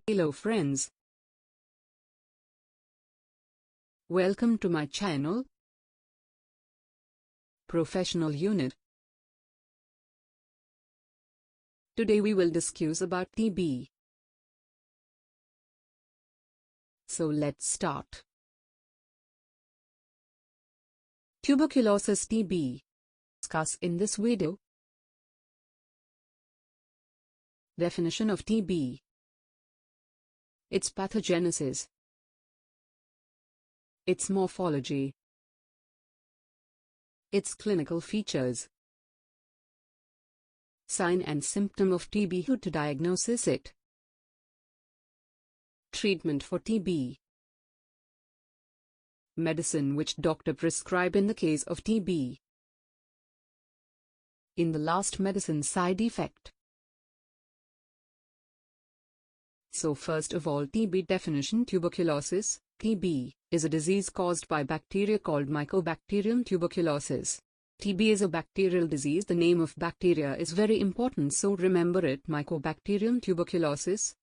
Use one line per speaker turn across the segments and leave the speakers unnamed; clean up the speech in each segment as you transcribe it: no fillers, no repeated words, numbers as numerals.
Hello friends. Welcome to my channel, Professional Unit. Today we will discuss about TB. So let's start. Tuberculosis TB. Discuss in this video. Definition of TB. Its pathogenesis. Its morphology. Its clinical features. Sign and symptom of TB. How to diagnose it. Treatment for TB. Medicine which doctor prescribe in the case of TB. In the last medicine side effect. So first of all, TB definition. Tuberculosis, TB, is a disease caused by bacteria called Mycobacterium tuberculosis. TB is a bacterial disease. The name of bacteria is very important, so remember it. Mycobacterium tuberculosis.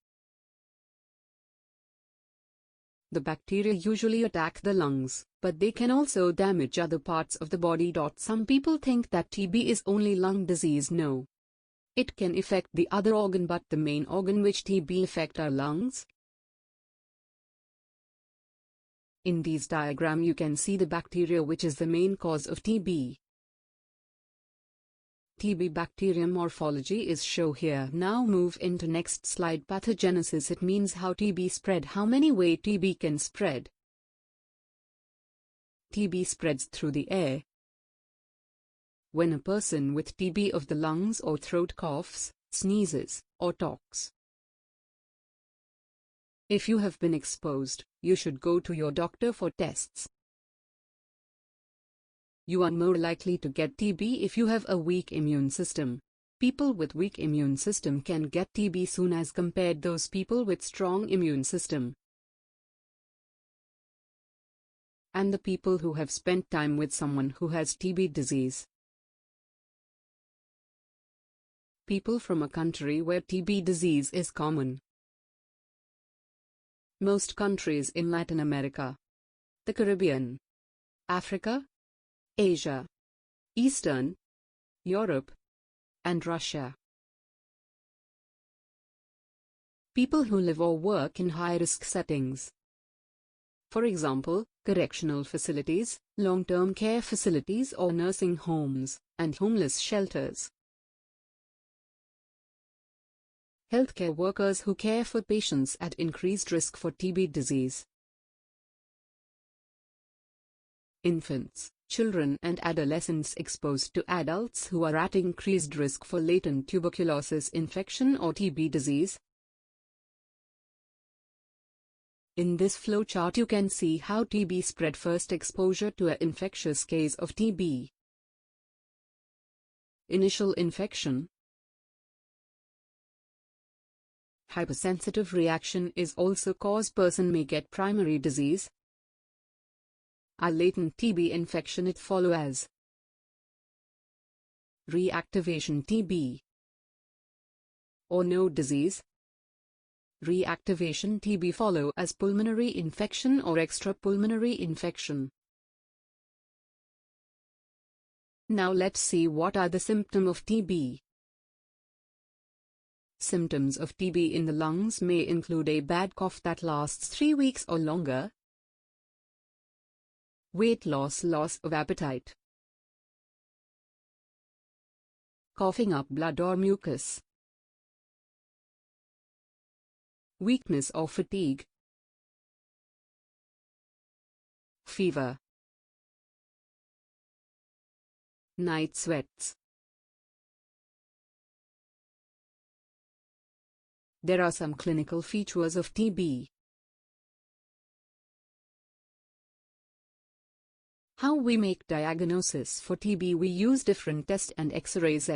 The bacteria usually attack the lungs, but they can also damage other parts of the body. Some people think that TB is only lung disease. No. It can affect the other organ, but the main organ which TB affect are lungs. In this diagram you can see the bacteria which is the main cause of TB. TB bacterium morphology is shown here. Now move into next slide. Pathogenesis. It means how TB spread. How many way TB can spread. TB spreads through the air. When a person with TB of the lungs or throat coughs, sneezes, or talks. If you have been exposed, you should go to your doctor for tests. You are more likely to get TB if you have a weak immune system. People with weak immune system can get TB soon as compared those people with strong immune system. And the people who have spent time with someone who has TB disease. People from a country where TB disease is common. Most countries in Latin America, the Caribbean, Africa, Asia, Eastern Europe, and Russia. People who live or work in high-risk settings. For example, correctional facilities, long-term care facilities or nursing homes, and homeless shelters. Healthcare workers who care for patients at increased risk for TB disease. Infants, children and adolescents exposed to adults who are at increased risk for latent tuberculosis infection or TB disease. In this flowchart you can see how TB spread. First, exposure to an infectious case of TB. Initial infection. Hypersensitive reaction is also cause person may get primary disease. A latent TB infection it follow as reactivation TB or no disease. Reactivation TB follow as pulmonary infection or extrapulmonary infection. Now let's see what are the symptoms of TB. Symptoms of TB in the lungs may include a bad cough that lasts 3 weeks or longer. Weight loss, loss of appetite. Coughing up blood or mucus. Weakness or fatigue. Fever. Night sweats. There are some clinical features of TB. How we make diagnosis for TB? We use different tests and X-rays.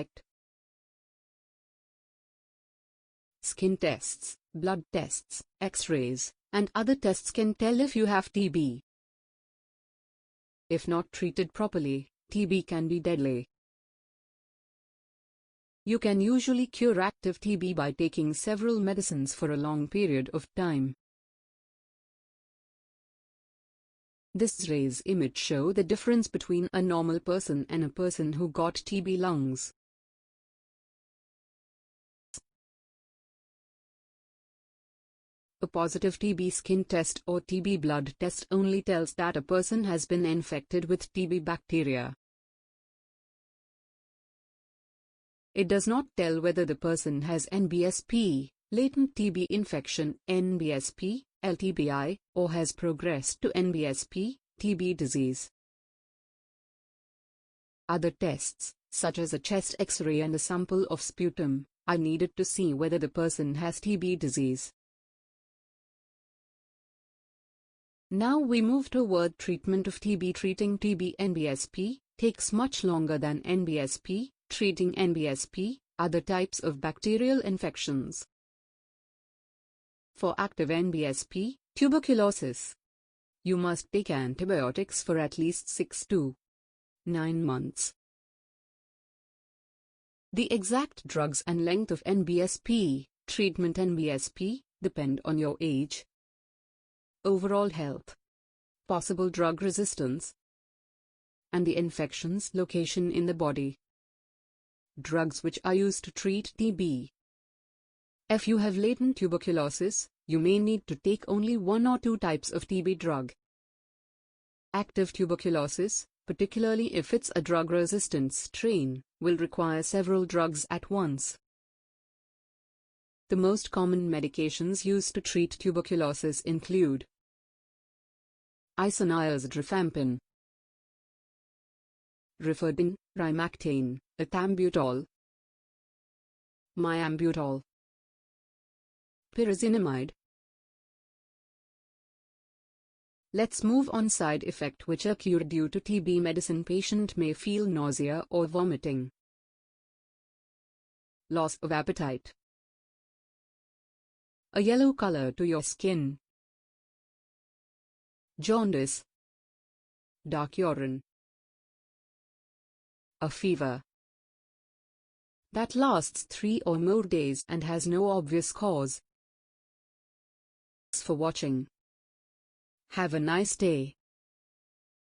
Skin tests, blood tests, X-rays, and other tests can tell if you have TB. If not treated properly, TB can be deadly. You can usually cure active TB by taking several medicines for a long period of time. This raised image shows the difference between a normal person and a person who got TB lungs. A positive TB skin test or TB blood test only tells that a person has been infected with TB bacteria. It does not tell whether the person has NBSP, latent TB infection, NBSP, LTBI, or has progressed to NBSP, TB disease. Other tests, such as a chest X-ray and a sample of sputum, are needed to see whether the person has TB disease. Now we move toward treatment of TB. Treating TB NBSP takes much longer than NBSP. Treating NBSP, other types of bacterial infections. For active NBSP, tuberculosis, you must take antibiotics for at least 6 to 9 months. The exact drugs and length of NBSP treatment NBSP depend on your age, overall health, possible drug resistance, and the infection's location in the body. Drugs which are used to treat TB. If you have latent tuberculosis, you may need to take only 1 or 2 types of TB drug. Active tuberculosis, particularly if it's a drug-resistant strain, will require several drugs at once. The most common medications used to treat tuberculosis include isoniazid rifampin, Rifampin, Rimactane, ethambutol, Myambutol, pyrazinamide. Let's move on. Side effect which occur due to TB medicine. Patient may feel nausea or vomiting, loss of appetite, a yellow color to your skin, jaundice, dark urine, a fever that lasts 3 or more days and has no obvious cause. Thanks for watching. Have a nice day.